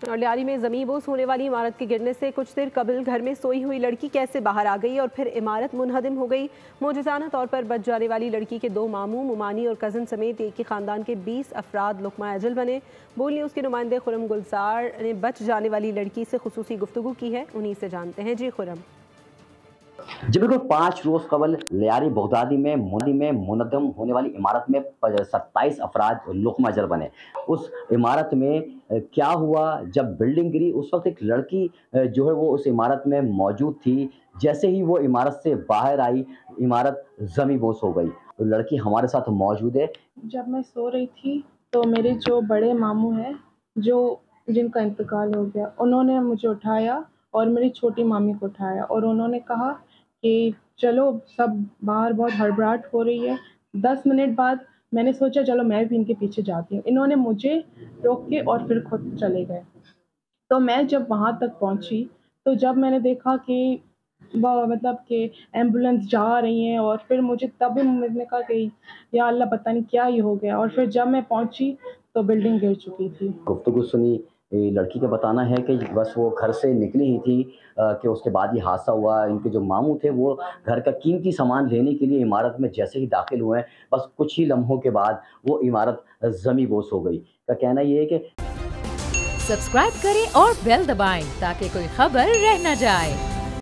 और लियारी में ज़मीं बोस होने वाली इमारत के गिरने से कुछ देर कबल घर में सोई हुई लड़की कैसे बाहर आ गई और फिर इमारत मुनहदिम हो गई। मौजज़ाना तौर पर बच जाने वाली लड़की के 2 मामू, मुमानी और कज़न समेत एक ही ख़ानदान के 20 अफराद लुक़मा अजल बने। बोल न्यूज़ के नुमाइंदे खुरम गुलजार ने बच जाने वाली लड़की से खुसूसी गुफ्तगू की है, उन्हीं से जानते हैं। जी खुरम। जी बिल्कुल, 5 रोज़ कबल लियारी बगदादी में मुनद्दम होने वाली इमारत में 27 अफराद लुक़मा अजल बने। उस इमारत में क्या हुआ जब बिल्डिंग गिरी, उस वक़्त एक लड़की जो है वो उस इमारत में मौजूद थी। जैसे ही वो इमारत से बाहर आई, इमारत ज़मीं-बोस हो गई। तो लड़की हमारे साथ मौजूद है। जब मैं सो रही थी तो मेरे जो बड़े मामू हैं, जिनका इंतकाल हो गया, उन्होंने मुझे उठाया और मेरी छोटी मामी को उठाया और उन्होंने कहा कि चलो सब बाहर बहुत हड़बड़ाहट हो रही है। 10 मिनट बाद मैंने सोचा चलो मैं भी इनके पीछे जाती हूँ। इन्होंने मुझे रोक के और फिर खुद चले गए। तो मैं जब वहाँ तक पहुँची तो जब मैंने देखा कि मतलब कि एम्बुलेंस जा रही हैं और फिर मुझे तब मैंने कहा कि या अल्लाह पता नहीं क्या ही हो गया। और फिर जब मैं पहुँची तो बिल्डिंग गिर चुकी थी। गुफ्तगू सुनी, लड़की का बताना है कि बस वो घर से निकली ही थी कि उसके बाद ये हादसा हुआ। इनके जो मामू थे वो घर का कीमती सामान लेने के लिए इमारत में जैसे ही दाखिल हुए हैं, बस कुछ ही लम्हों के बाद वो इमारत ज़मीं-बोस हो गई। का कहना ये है कि सब्सक्राइब करें और बेल दबाएं ताकि कोई खबर रह न जाए।